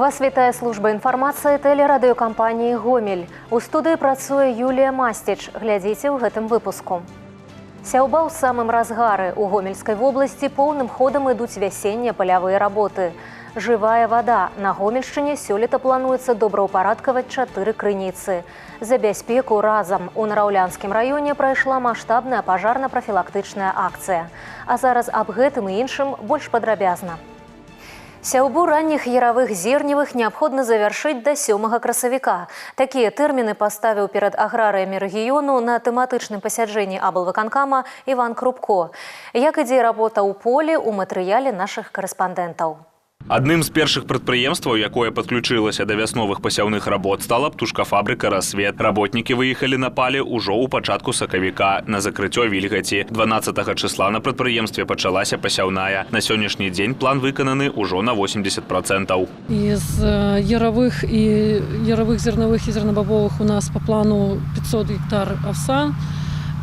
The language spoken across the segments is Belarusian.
Вас вітае служба інфармацыі тэлерадыёкампаніі «Гомель». У студыі працуе Юлія Масціч. Глядзіце ў гэтым выпуску. Сяўба ў самым разгары. У Гомельскай вобласці поўным ходам ідуць вясеннія палявыя работы. Жывая вада. На Гомельшчыне сёлета плануецца добраўпарадкаваць 4 крыніцы. За бяспеку разам. У Нараўлянскім раёне прайшла маштабная пажарна-прафілактычная акцыя. А зараз аб гэтым і іншым больш падрабязна. Сяўбу ранніх яравых зерневых неабходна завяршыць да 7 красавіка. Такія тэрміны паставіў перад аграрыямі рэгіёну на тэматычным пасяджэнні аблвыканкама Іван Крупко. Як ідзе работа ў полі ў матэрыяле нашых карэспандэнтаў. Адным з першых прадпрыемстваў, якое падключылася да вясновых пасяўных работ, стала птушкафабрыка «Рассвет». Работнікі выехалі на пале ўжо ў пачатку сакавіка на закрыццё вільгаці. 12 числа на прадпрыемстве пачалася пасяўная. На сённяшні дзень план выкананы ўжо на 80%. Из яровых зерновых и зернобобовых у нас по плану 500 гектар овса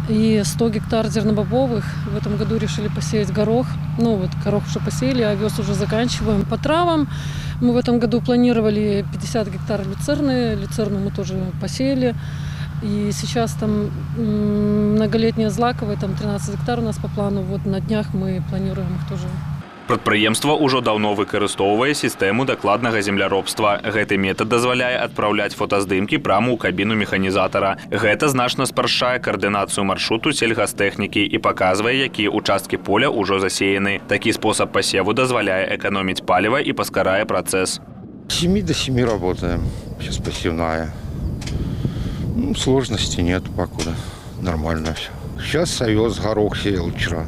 и 100 гектар зернобобовых. В этом году решили посеять горох. Горох уже посеяли, овес уже заканчиваем. По травам мы в этом году планировали 50 гектар люцерны. Люцерну мы тоже посеяли. И сейчас там многолетняя злаковая, там 13 гектар у нас по плану. На днях мы планируем их тоже. Прадпрыемства ўжо даўно выкарыстоўвае сістэму дакладнага земляробства. Гэты метад дазваляе адпраўляць фотаздымкі прама ў кабіну механізатара. Гэта значна спрашчае каардынацыю маршруту сельгастэхнікі і паказвае, якія участкі поля ўжо засеяны. Такі спосаб пасеву дазваляе эканоміць паліва і паскарае працэс. С 7 до 7 работаем. Сейчас посевная. Сложности нет покуда. Нормально все. Сейчас овес, горох сеял вчера.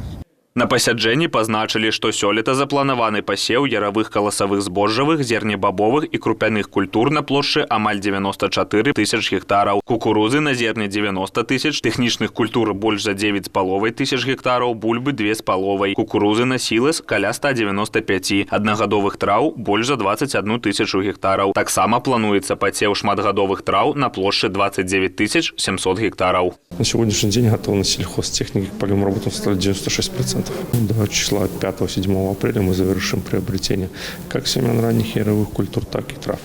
На пасяджэнні пазначылі, што сёлета запланаваны пасеў яравых каласавых збожжавых, зернебабовых і крупяных культур на плошчы амаль 94 тысяч гектараў, кукурузы на зерне 90 тысяч, тэхнічных культур больш за 9,5 тысяч гектараў, бульбы 2,5, кукурузы на сілэс каля 195, аднагадовых траў больш за 21 тысячу гектараў. Таксама плануецца пасеў шматгадовых траў на плошчы 29 700 гектараў. На сегодняшний день готовность сельхозтехники к полевым работам составляет 96%. До числа 5-7 апреля мы завершим приобретение как семян ранних яровых культур, так и трав.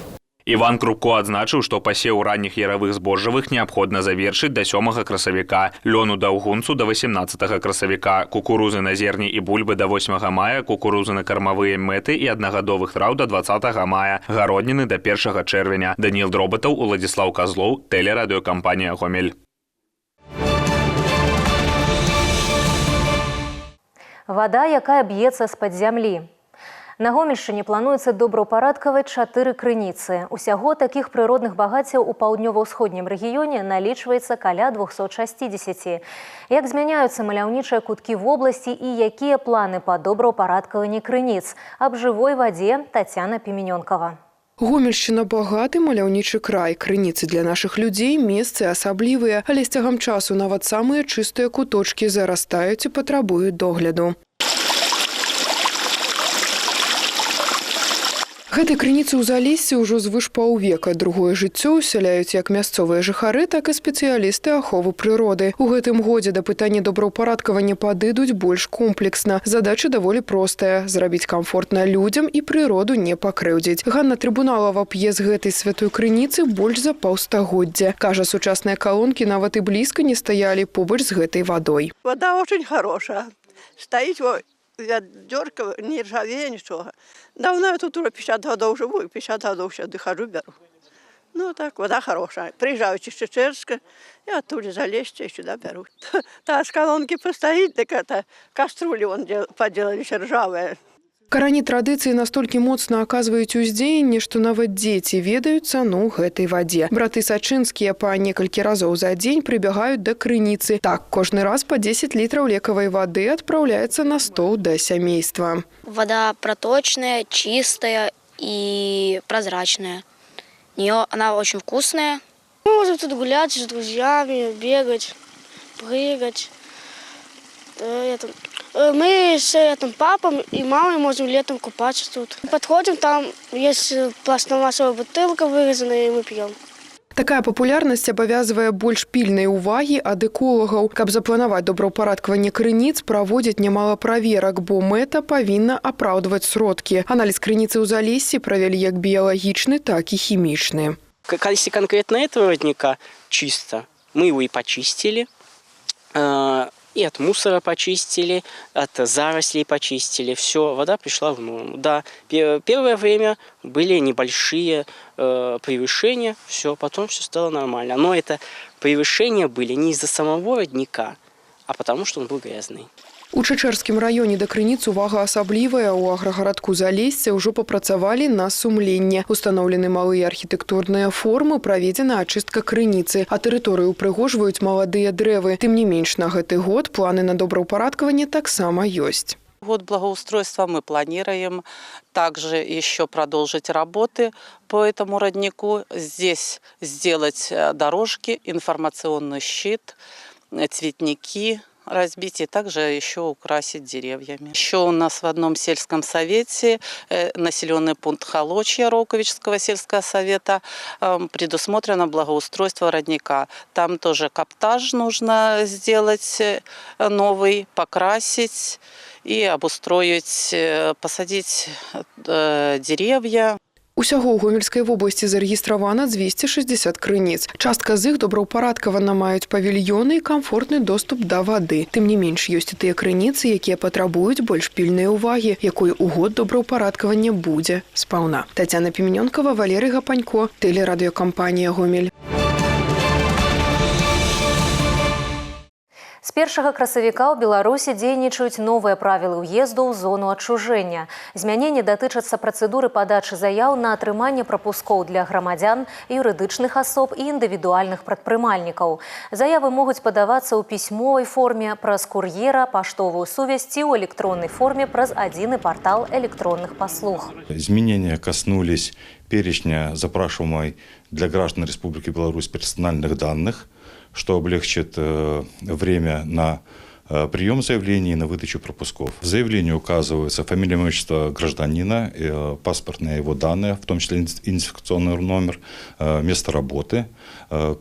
Іван Крупко адзначыў, што пасеў ранніх яравых збожжавых неабходна завершыць да 7 красавіка, лёну да ўгунцу да 18 красавіка, кукурузы на зерні і бульбы да 8 мая, кукурузы на кармавыя мэты і аднагадовых траў да 20 мая, гародніны да 1 чэрвеня. Даніл Дробатаў, Уладзіслаў Казлоў, тэлерадыёкампанія «Гомель». Вада, якая б'ецца з-пад зямлі. На Гомельшчыне плануецца добраўпарадкаваць 4 крыніцы. Усяго такіх прыродных багаццяў у паўднёва-ўсходнім рэгіёне налічваецца каля 260. Як змяняюцца маляўнічыя куткі вобласці і якія планы па добраўпарадкаванні крыніц? Аб жывой вадзе Тацяна Піменёнкава. Гомельшчына багаты маляўнічы край. Крыніцы для нашых людзей месцы асаблівыя, але з цягам часу нават самыя чыстыя куточкі зарастаюць і патрабуюць догляду. Гэтай крыніцы ў залессі ўжо звыш паўвека. Другое жыццё усяляюць як мясцовыя жыхары, так і спецыялісты аховы прыроды. У гэтым годзе да пытання добраўпарадкавання падыдуць больш комплексна. Задача даволі простая – зрабіць камфортна людзям і прыроду не пакрыўдзіць. Ганна Трыбуналава п'е з гэтай святой крыніцы больш за паўстагоддзя. Кажа, сучасныя калонкі нават і блізка не стаялі побач з гэтай вадой. Вода очень хорошая. Стоит ведерко, не ржавее ничего. Давно я тут уже 50 годов живу, и 50 годов сейчас дохожу, беру. Так, вода хорошая. Приезжаю в Чечерска, и оттуда залезть, и сюда беру. Та с колонки постоит, так это кастрюли поделали ржавые. Карані традыцыі настолькі моцна аказваюць уздзеянне, што нават дзеці ведаюць цану гэтай вадзе. Браты Сачынскія па некалькі разоў за дзень прыбягаюць да крыніцы. Так, кожны раз па 10 літраў лекавай вады адпраўляецца на стол да сямейства. Вода проточная, чистая и прозрачная. Она очень вкусная. Мы можем тут гулять с друзьями, бегать, прыгать. Мы с папой и мамой можем летом купаться тут. Подходим, там есть пластмассовая бутылка вырезанная, и мы пьем. Такая папулярнасць абавязвае больш пільнай увагі ад эколагаў. Каб запланаваць добраўпарадкаванне крыніц, праводзяць нямала праверак, бо мэта павінна апраўдваць сродкі. Аналіз крыніцы ў Залессі правялі як біялагічны, так і хімічны. Если конкретно этого родника чисто, мы его и почистили, и от мусора почистили, от зарослей почистили. Все, вода пришла в норму. Да, первое время были небольшие превышения, все, потом все стало нормально. Но это превышения были не из-за самого родника, а потому что он был грязный. У Чачэрскім раёне да крыніц увага асаблівая. У аграгарадку Залесся ўжо папрацавалі на сумленне. Устаноўлены малыя архітэктурныя формы, праведзена ачыстка крыніцы, а тэрыторыю упрыгожваюць маладыя дрэвы. Тым не менш, на гэты год планы на добраўпарадкаванне таксама ёсць. Год благоустройства мы планируем также еще продолжить работы по этому роднику. Здесь сделать дорожки, информационный щит, цветники разбить и также еще украсить деревьями. Еще у нас в одном сельском совете, населенный пункт Холочья Роковичского сельского совета, предусмотрено благоустройство родника. Там тоже каптаж нужно сделать новый, покрасить и обустроить, посадить деревья. Усяго ў Гомельскай вобласці зарэгістравана 260 крыніц. Частка з іх добраўпарадкавана маюць павільёны і камфортны доступ да вады. Тым не менш, ёсць і тыя крыніцы, якія патрабуюць больш пільнай увагі, якой у год добраўпарадкавання будзе спаўна. Тацяна Піменёнкава, Валерый Гапанько, тэлерадыёкампанія «Гомель». З 1 красавіка ў Беларусі дзейнічаюць новыя правілы ўезду ў зону адчужэння. Змяненні датычацца працэдуры падачы заяў на атрыманне прапускоў для грамадзян, юрыдычных асоб і індывідуальных прадпрымальнікаў. Заявы могуць падавацца ў пісьмовай форме праз кур'ера, паштовую сувязь ці ў электроннай форме праз адзіны партал электронных паслуг. Изменения коснулись перечня запрашиваемой для граждан Республики Беларусь персональных данных, что облегчит время на прием заявлений и на выдачу пропусков. В заявлении указывается фамилия, имя, отчество гражданина, паспортные его данные, в том числе идентификационный номер, место работы,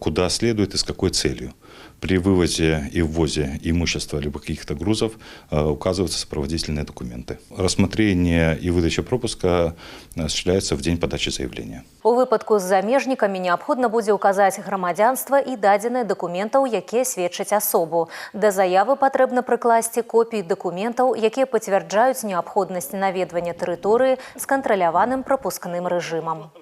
куда следует и с какой целью. При вывозе и ввозе имущества либо каких-то грузов указываются сопроводительные документы. Рассмотрение и выдача пропуска осуществляется в день подачи заявления. У выпадку з замежнікамі неабходна будзе ўказаць грамадзянства і дадзеныя дакументаў, якія сведчаць асобу. Да заявы патрэбна прыкласці копіі дакументаў, якія пацвярджаюць неабходнасць наведвання тэрыторыі з кантраляваным прапускным рэжымам.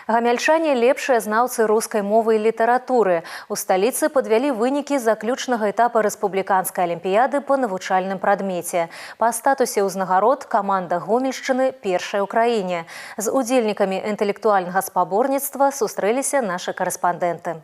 Гамяльчане – лепшыя знаўцы рускай мовы і літаратуры. У сталіцы падвялі вынікі заключнага этапа рэспубліканскай алімпіяды па навучальным прадмеце. Па статусе ўзнагарод каманда Гомельшчыны першая ў краіне. З удзельнікамі інтэлектуальнага спаборніцтва сустрэліся нашы карэспандэнты.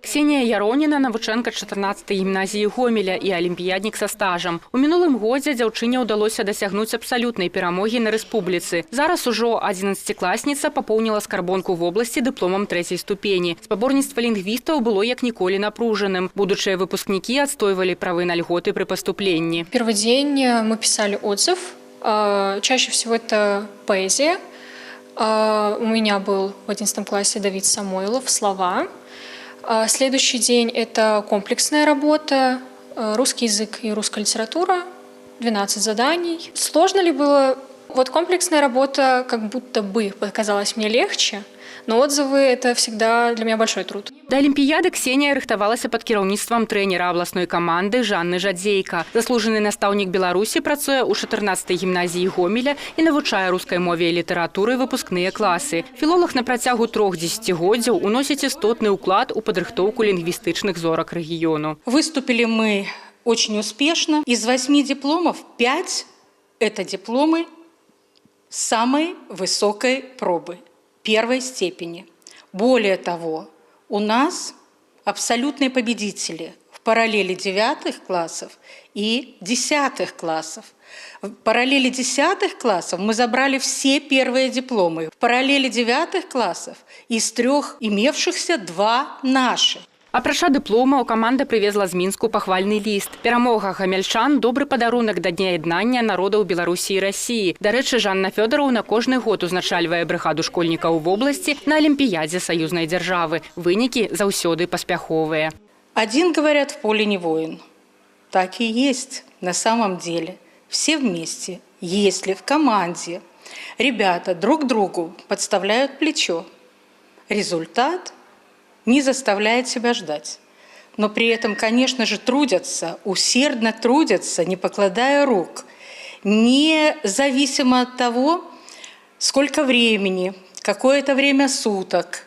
Ксенія Яроніна – навучэнка 14-й гімназіі Гомеля і алімпіяднік са стажам. У мінулым годзе дзяўчыне ўдалося дасягнуць абсалютнай перамогі на рэспубліцы. Зараз ужо 11-класніца папоўніла скарбонку вобласці дыпломам 3-й ступені. Спаборніцтва лінгвістаў было як ніколі напружаным. Будучыя выпускнікі адстойвалі правы на льготы пры паступленні. Первый день мы писали отзыв. Чаще всего это поэзия. У меня был в 11 классе Давид Самойлов «Слова». Следующий день – это комплексная работа, русский язык и русская литература, 12 заданий. Сложно ли было? Вот комплексная работа как будто бы показалась мне легче, но отзывы – это всегда для меня большой труд. Да алімпіяды Ксенія рыхтавалася пад кіраўніцтвам трэнера абласной каманды Жанны Жадзейка. Заслужаны настаўнік Беларусі працуе ў 14-й гімназіі Гомеля і навучае рускай мове і літаратуры выпускныя класы. Філолог на працягу 3 дзесяцігоддзяў уносіць істотны ўклад у падрыхтоўку лінгвістычных зорак рэгіёну. Выступили мы очень успешно. Из 8 дипломов 5 – это дипломы самой высокой пробы, первой степени. Более того, у нас абсолютные победители в параллели 9 классов и 10 классов. В параллели 10 классов мы забрали все первые дипломы. В параллели 9 классов из 3 имевшихся 2 наши. Апрача дыпломаў, каманда прывезла з Мінску пахвальны ліст. Перамога гамяльчан – добры падарунак да Дня яднання народаў Беларусі і Расіі. Дарэчы, Жанна Фёдораўна кожны год узначальвае брыгаду школьнікаў в области на Олимпиаде союзной державы. Вынікі заўсёды паспяховыя. Один, говорят, в поле не воин. Так и есть на самом деле. Все вместе, если в команде ребята друг другу подставляют плечо, результат не заставляет себя ждать. Но при этом, конечно же, трудятся, усердно трудятся, не покладая рук, независимо от того, сколько времени, какое это время суток,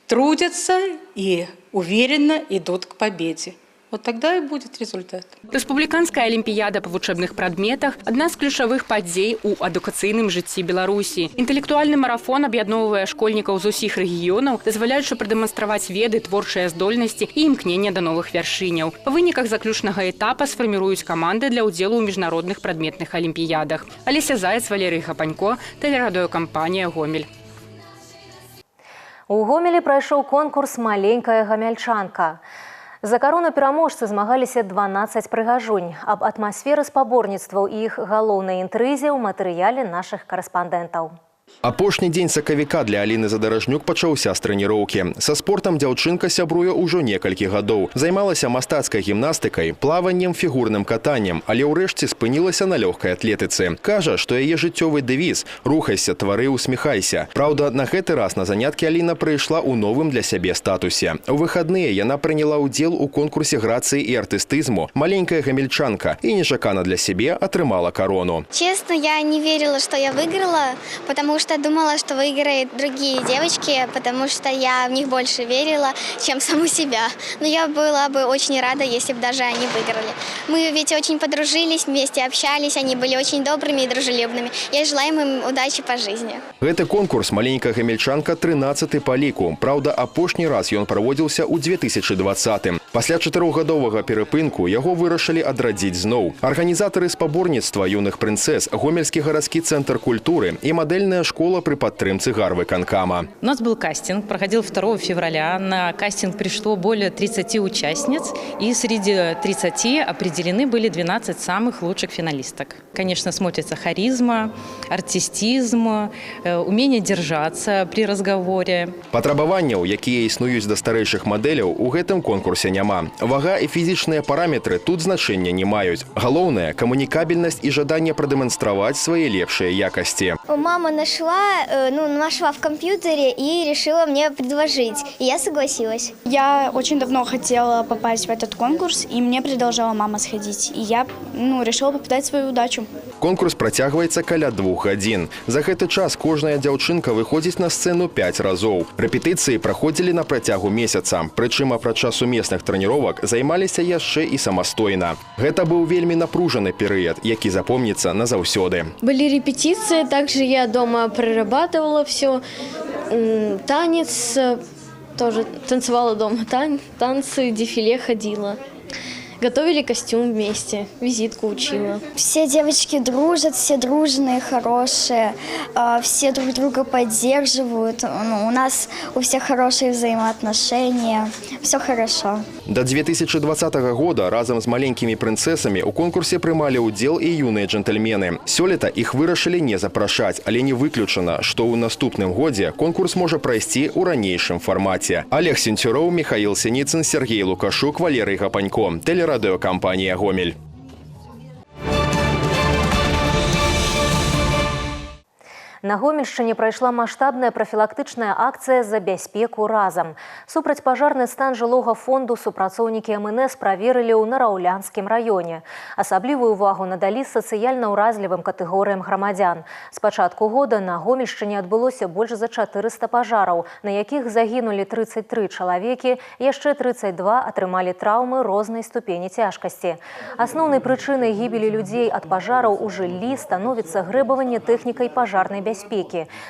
трудятся и уверенно идут к победе. Вот тогда и будет результат. Рэспубліканская алімпіяда па вучэбных прадметах – адна з ключавых падзей у адукацыйным жыцці Беларусі. Інтэлектуальны марафон аб'ядноўвае школьнікаў з усіх рэгіёнаў, дазваляючы прадэманстраваць веды, творчыя здольнасці і імкнення да новых вяршыняў. Па выніках заключнага этапа сфарміруюць каманды для ўдзелу ў міжнародных прадметных алімпіядах. Алеся Заяц, Валерый Гапанько, тэлерадыёкампанія «Гомель». У Гомелі прайшоў конкурс «Маленькая гамяльчанка». За карону пераможцы змагаліся 12 прыгажунь. Аб атмасферы спаборніцтваў і іх галоўнай інтрызе ў матэрыяле нашых карэспандэнтаў. Апошні дзень сакавіка для Аліны Задаражнюк пачаўся з трэніроўкі. Са спортам дзяўчынка сябруе ўжо некалькі гадоў. Займалася мастацкай гімнастыкай, плаваннем, фігурным катаннем, але ўрэшце спынілася на лёгкай атлетыцы. Кажа, што яе жыццёвы дэвіз «Рухайся, твары, усміхайся». Праўда, на гэты раз на заняткі Аліна прыйшла ў новым для сябе статусе. У выхадныя яна прыняла ўдзел у конкурсе грацыі і артыстызму «Маленькая гамельчанка» і нечакана для сябе атрымала карону. Честно, я не верила, что я выиграла, потому что думала, что выиграют другие девочки, потому что я в них больше верила, чем в саму себя. Но я была бы очень рада, если бы даже они выиграли. Мы ведь очень подружились, вместе общались, они были очень добрыми и дружелюбными. Я желаю им удачи по жизни. Гэты конкурс «Маленькая гамельчанка» 13-й па ліку. Праўда, апошні раз ён праводзіўся ў 2020-м. Пасля 4гадовага перапынку яго вырашылі адрадзіць зноў. Арганізатары спаборніцтва юных прынцэс, Гомельскі гарадскі цэнтр культуры і мадэльная школа при падтрымцы гарвыканкама. У нас был кастинг, проходил 2 февраля. На кастинг пришло более 30 участниц, и среди 30 определены были 12 самых лучших финалисток. Конечно, смотрится харизма, артистизм, умение держаться при разговоре. Патрабаванняў, якія існуюць да старэйшых мадэляў, у гэтым конкурсе няма. Вага і фізічныя параметры тут значэння не маюць. Галоўнае – камунікабельнасць і жаданне прадэманстраваць свае лепшыя якасці. Мама нашла в компьютере и решила мне предложить. И я согласилась. Я очень давно хотела попасть в этот конкурс, и мне предложила мама сходить. И я решила попытать свою удачу. Конкурс працягваецца каля 2 гадзін. За гэты час кожная дзяўчынка выходзіць на сцэну 5 разоў. Рэпетыцыі праходзілі на працягу месяца. Прычым апрача сумесных трэніровак займаліся яшчэ і самастойна. Гэта быў вельмі напружаны перыяд, які запомніцца назаўсёды. Были репетиции, также я дома прорабатывала все. Танец, тоже танцевала дома, танцы, дефиле ходила. Готовили костюм вместе, визитку учила. Все девочки дружат, все дружные, хорошие, все друг друга поддерживают. У нас у всех хорошие взаимоотношения, все хорошо. До 2020 года разом з маленькімі прынцэсамі у конкурсе прымалі ўдзел і юныя джентльмены. Сёлета іх вырашылі не запрашаць, але не выключана, што ў наступным годзе конкурс можа прайсці ў ранейшым фармаце. Олег Сенцюроў, Михаил Синицын, Сергей Лукашук, Валерий Гапанько. Телерадиокомпания «Гомель». На Гомельшчыне прайшла маштабная прафілактычная акцыя «За бяспеку разам». Супрацьпажарны стан жылога фонду супрацоўнікі МНС праверылі ў Нараўлянскім раёне. Асаблівую увагу надалі сацыяльна ўразлівым катэгорыям грамадзян. З пачатку года на Гомельшчыне адбылося больш за 400 пажараў, на якіх загінулі 33 чалавекі, яшчэ 32 атрымалі траўмы рознай ступені цяжкасці. Асноўнай прычынай гібелі людзей ад пажараў у жыллі становіцца грэбаванне тэхнікай пажарнай бяспекі.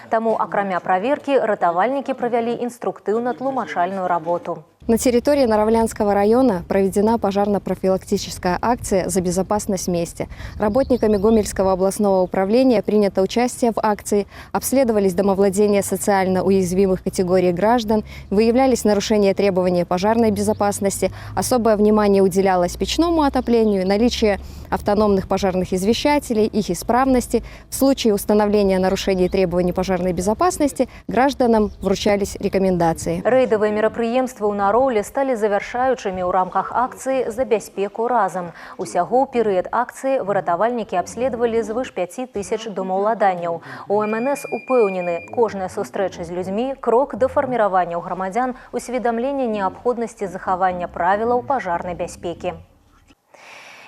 Таму, акрамя праверкі, ратавальнікі правялі інструктыўна-тлумачальную работу. На территории Наравлянского района проведена пожарно-профилактическая акция «За безопасность вместе». Работниками Гомельского областного управления принято участие в акции, обследовались домовладения социально уязвимых категорий граждан, выявлялись нарушения требований пожарной безопасности, особое внимание уделялось печному отоплению, наличию автономных пожарных извещателей, их исправности. В случае установления нарушений требований пожарной безопасности гражданам вручались рекомендации. Рейдовые мерапрыемствы ў Нароўлі сталі завяршаючымі ў рамках акцыі «За бяспеку разам». Усяго ў перыяд акцыі выратавальнікі абследавалі звыш 5000 домаўладанняў. У МНС упэўнены, кожная сустрэча з людзьмі – крок да фарміравання ў грамадзян усведамлення неабходнасці захавання правілаў пажарнай бяспекі.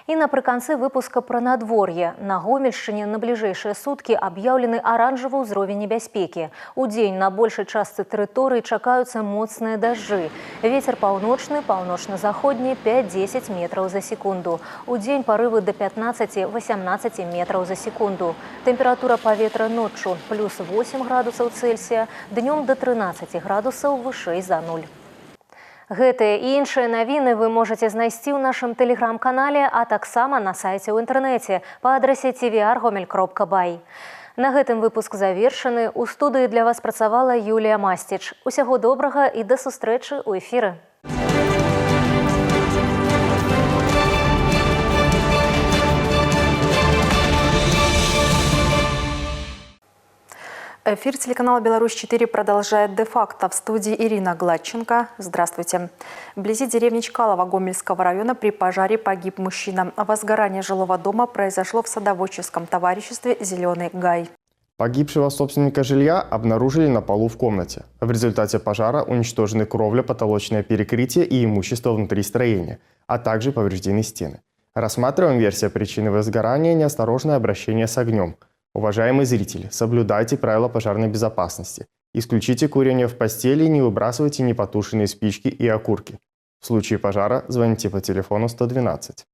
И напрыканцы выпуска про надворье. На Гомельшчыне на ближайшие сутки объявлены оранжевый уровень небяспеки. У день на большей части территории чакаются моцные дожди. Ветер паўночны, паўночна-заходні 5-10 метров за секунду. У день порывы до 15-18 метров за секунду. Температура паветра ночью плюс 8 градусов Цельсия, днем до 13 градусов вышэй за 0. Гэтыя і іншыя навіны вы можете знайсці ў нашым тэлеграм-канале, а таксама на сайце ў інтэрнэце па адрасе tvr.gomel.by. На гэтым выпуск завершаны. У студыі для вас працавала Юлія Мастич. Усяго добрага і да сустрэчы ў эфіры. Эфир телеканала «Беларусь-4» продолжает де-факто. В студии Ирина Гладченко. Здравствуйте. Вблизи деревни Чкалова Гомельского района при пожаре погиб мужчина. Возгорание жилого дома произошло в садоводческом товариществе «Зеленый гай». Погибшего собственника жилья обнаружили на полу в комнате. В результате пожара уничтожены кровля, потолочное перекрытие и имущество внутри строения, а также повреждены стены. Рассматриваем версию причины возгорания – неосторожное обращение с огнем. Уважаемые зрители, соблюдайте правила пожарной безопасности. Исключите курение в постели и не выбрасывайте непотушенные спички и окурки. В случае пожара звоните по телефону 112.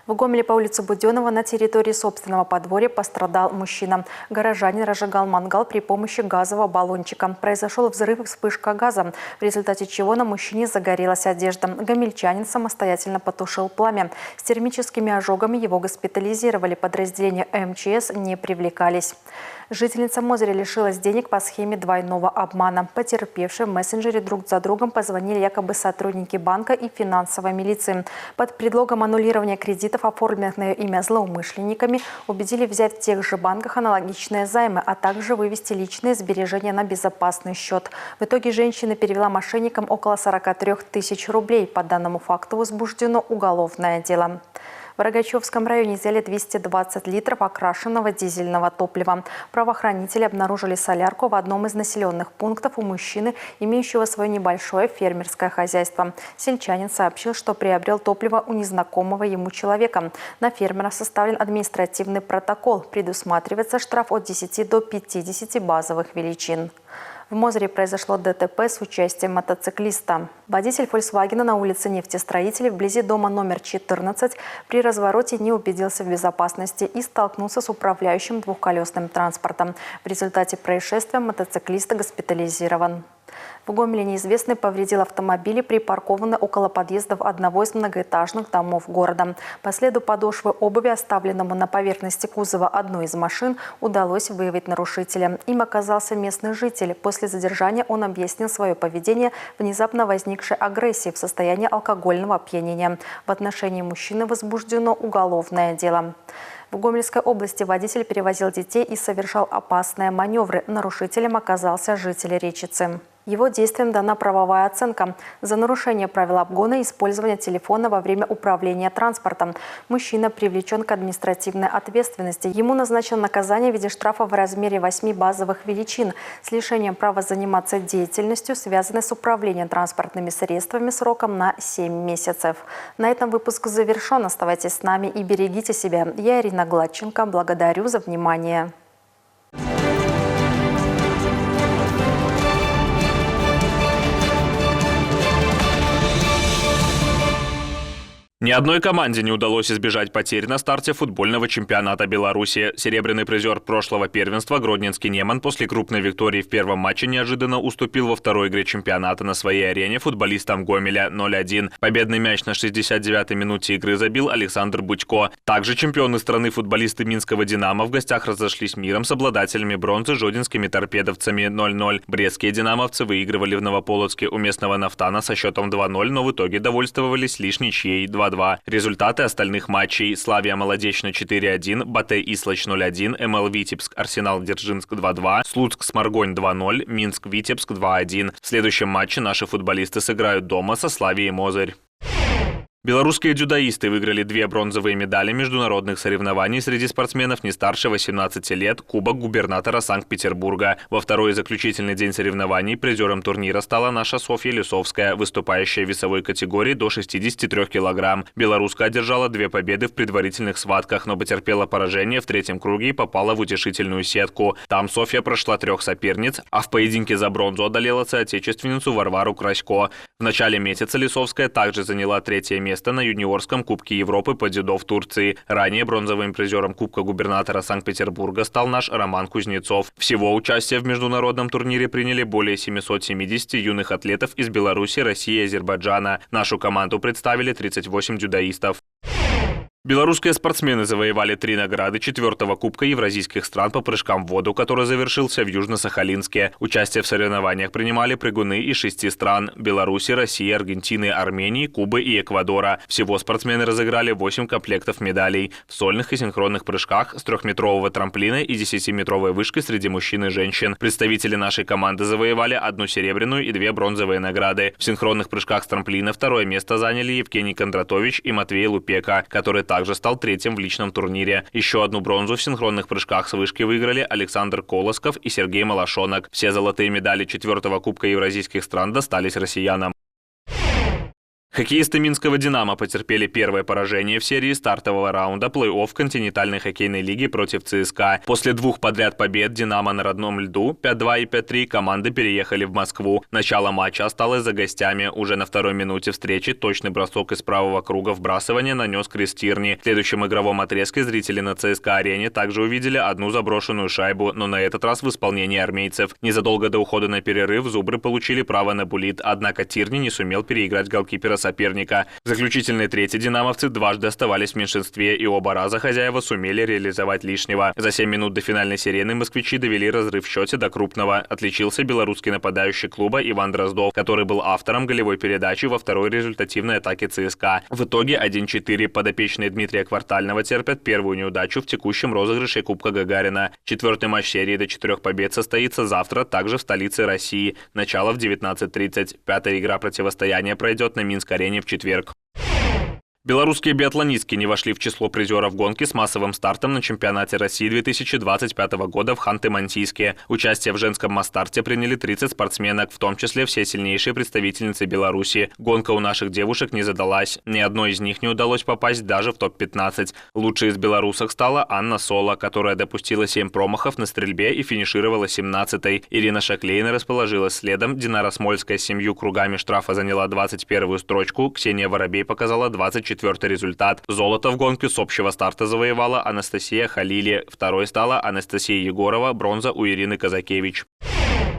В Гомеле по улице Буденова на территории собственного подворья пострадал мужчина. Горожанин разжигал мангал при помощи газового баллончика. Произошел взрыв и вспышка газа, в результате чего на мужчине загорелась одежда. Гомельчанин самостоятельно потушил пламя. С термическими ожогами его госпитализировали. Подразделения МЧС не привлекались. Жительница Мозыря лишилась денег по схеме двойного обмана. Потерпевшие в мессенджере друг за другом позвонили якобы сотрудники банка и финансовой милиции. Под предлогом аннулирования кредитов, оформленных на ее имя злоумышленниками, убедили взять в тех же банках аналогичные займы, а также вывести личные сбережения на безопасный счет. В итоге женщина перевела мошенникам около 43 тысяч рублей. По данному факту возбуждено уголовное дело. В Рогачевском районе изъяли 220 литров окрашенного дизельного топлива. Правоохранители обнаружили солярку в одном из населенных пунктов у мужчины, имеющего свое небольшое фермерское хозяйство. Сельчанин сообщил, что приобрел топливо у незнакомого ему человека. На фермера составлен административный протокол. Предусматривается штраф от 10 до 50 базовых величин. В Мозыре произошло ДТП с участием мотоциклиста. Водитель «Фольксвагена» на улице Нефтестроителей вблизи дома номер 14 при развороте не убедился в безопасности и столкнулся с управляющим двухколесным транспортом. В результате происшествия мотоциклист госпитализирован. В Гомеле неизвестный повредил автомобили, припаркованные около подъездов одного из многоэтажных домов города. По следу подошвы обуви, оставленному на поверхности кузова одной из машин, удалось выявить нарушителя. Им оказался местный житель. После задержания он объяснил свое поведение внезапно возникшей агрессии в состоянии алкогольного опьянения. В отношении мужчины возбуждено уголовное дело. В Гомельской области водитель перевозил детей и совершал опасные маневры. Нарушителем оказался житель Речицы. Его действиям дана правовая оценка. За нарушение правил обгона и использование телефона во время управления транспортом мужчина привлечен к административной ответственности. Ему назначено наказание в виде штрафа в размере 8 базовых величин с лишением права заниматься деятельностью, связанной с управлением транспортными средствами, сроком на 7 месяцев. На этом выпуск завершен. Оставайтесь с нами и берегите себя. Я Ирина Гладченко. Благодарю за внимание. Ни одной команде не удалось избежать потерь на старте футбольного чемпионата Беларуси. Серебряный призер прошлого первенства Гродненский Неман после крупной виктории в первом матче неожиданно уступил во второй игре чемпионата на своей арене футболистам Гомеля 0-1. Победный мяч на 69-й минуте игры забил Александр Бычко. Также чемпионы страны футболисты Минского «Динамо» в гостях разошлись миром с обладателями бронзы жодинскими торпедовцами 0-0. Брестские «Динамовцы» выигрывали в Новополоцке у местного «Нафтана» со счетом 2-0, но в итоге довольствовались лишь ничьей 2-2. Результаты остальных матчей: Славия Молодечно 4-1, Батэ Ислач 0-1, МЛ Витебск Арсенал Дзержинск 2-2, Слуцк Сморгонь 2-0, Минск Витебск 2-1. В следующем матче наши футболисты сыграют дома со Славией Мозырь. Белорусские дзюдоисты выиграли 2 бронзовые медали международных соревнований среди спортсменов не старше 18 лет Кубок губернатора Санкт-Петербурга. Во второй и заключительный день соревнований призером турнира стала наша Софья Лисовская, выступающая в весовой категории до 63 килограмм. Белоруска одержала 2 победы в предварительных схватках, но потерпела поражение в 3-м круге и попала в утешительную сетку. Там Софья прошла 3 соперниц, а в поединке за бронзу одолела соотечественницу Варвару Красько. В начале месяца Лисовская также заняла 3-е место на юниорском Кубке Европы по дзюдо в Турции. Ранее бронзовым призером Кубка губернатора Санкт-Петербурга стал наш Роман Кузнецов. Всего участие в международном турнире приняли более 770 юных атлетов из Беларуси, России и Азербайджана. Нашу команду представили 38 дзюдоистов. Белорусские спортсмены завоевали 3 награды 4-го Кубка евразийских стран по прыжкам в воду, который завершился в Южно-Сахалинске. Участие в соревнованиях принимали прыгуны из 6 стран – Беларуси, России, Аргентины, Армении, Кубы и Эквадора. Всего спортсмены разыграли 8 комплектов медалей в сольных и синхронных прыжках с 3-метрового трамплина и 10-метровой вышкой среди мужчин и женщин. Представители нашей команды завоевали 1 серебряную и 2 бронзовые награды. В синхронных прыжках с трамплина 2-е место заняли Евгений Кондратович и Матвей Лупека, который также стал 3-м в личном турнире. Еще 1 бронзу в синхронных прыжках с вышки выиграли Александр Колосков и Сергей Малашонок. Все золотые медали 4-го Кубка евразийских стран достались россиянам. Хоккеисты Минского «Динамо» потерпели первое поражение в серии стартового раунда плей-офф континентальной хоккейной лиги против ЦСКА. После 2 подряд побед «Динамо» на родном льду 5-2 и 5-3 команды переехали в Москву. Начало матча осталось за гостями. Уже на 2-й минуте встречи точный бросок из правого круга вбрасывания нанес Крис Тирни. В следующем игровом отрезке зрители на ЦСКА-арене также увидели 1 заброшенную шайбу, но на этот раз в исполнении армейцев. Незадолго до ухода на перерыв зубры получили право на буллит, однако Тирни не сумел переиграть голкипера соперника. В заключительной трети динамовцы дважды оставались в меньшинстве, и оба раза хозяева сумели реализовать лишнего. За 7 минут до финальной сирены москвичи довели разрыв в счете до крупного. Отличился белорусский нападающий клуба Иван Дроздов, который был автором голевой передачи во второй результативной атаке ЦСКА. В итоге 1-4 подопечные Дмитрия Квартального терпят первую неудачу в текущем розыгрыше Кубка Гагарина. 4-й матч серии до 4 побед состоится завтра также в столице России. Начало в 19:30. 5-я игра противостояния пройдет на Минск-арене в четверг. Белорусские биатлонистки не вошли в число призеров гонки с массовым стартом на чемпионате России 2025 года в Ханты-Мансийске. Участие в женском масс-старте приняли 30 спортсменок, в том числе все сильнейшие представительницы Беларуси. Гонка у наших девушек не задалась. Ни одной из них не удалось попасть даже в топ-15. Лучшей из белорусок стала Анна Соло, которая допустила 7 промахов на стрельбе и финишировала 17-й. Ирина Шаклейна расположилась следом. Динара Смольская с 7 кругами штрафа заняла 21-ю строчку. Ксения Воробей показала 24-й результат. Золото в гонке с общего старта завоевала Анастасия Халили. Второй стала Анастасия Егорова, бронза у Ирины Казакевич.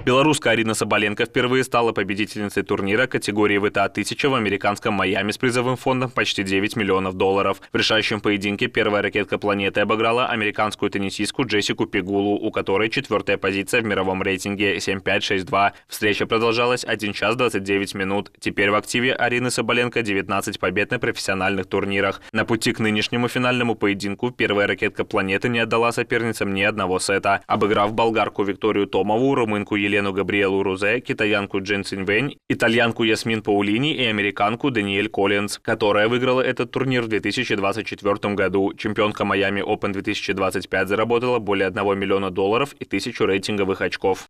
Белоруска Арина Соболенко впервые стала победительницей турнира категории ВТА 1000 в американском Майами с призовым фондом почти $9 миллионов. В решающем поединке первая ракетка планеты обыграла американскую теннисистку Джессику Пегулу, у которой 4-я позиция в мировом рейтинге 7-5-6-2. Встреча продолжалась 1 час 29 минут. Теперь в активе Арины Соболенко 19 побед на профессиональных турнирах. На пути к нынешнему финальному поединку первая ракетка планеты не отдала соперницам ни одного сета. Обыграв болгарку Викторию Томову, румынку Елену Габриэлу Рузе, китаянку Джен Циньвэнь, итальянку Ясмин Паулини и американку Даниэль Коллинз, которая выиграла этот турнир в 2024 году. Чемпионка Miami Open 2025 заработала более $1 миллиона и 1000 рейтинговых очков.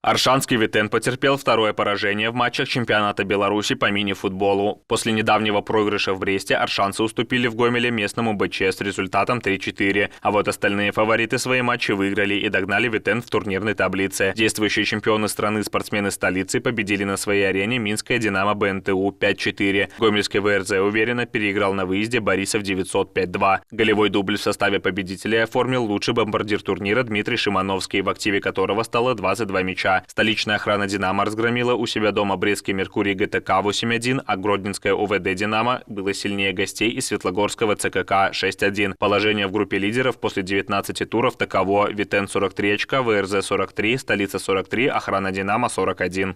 Аршанский Витен потерпел второе поражение в матчах чемпионата Беларуси по мини-футболу. После недавнего проигрыша в Бресте аршанцы уступили в Гомеле местному БЧ с результатом 3-4. А вот остальные фавориты свои матчи выиграли и догнали Витен в турнирной таблице. Действующие чемпионы страны спортсмены столицы победили на своей арене Минское Динамо БНТУ 5-4. Гомельский ВРЗ уверенно переиграл на выезде Борисов 900 5-2. Голевой дубль в составе победителей оформил лучший бомбардир турнира Дмитрий Шимановский, в активе которого стало 22 мяча. Столичная охрана «Динамо» разгромила у себя дома Брестский «Меркурий» ГТК 8-1, а Гродненское УВД «Динамо» было сильнее гостей из Светлогорского ЦКК 6-1. Положение в группе лидеров после 19 туров таково: Витен 43 очка, ВРЗ 43, Столица 43, охрана «Динамо» 41.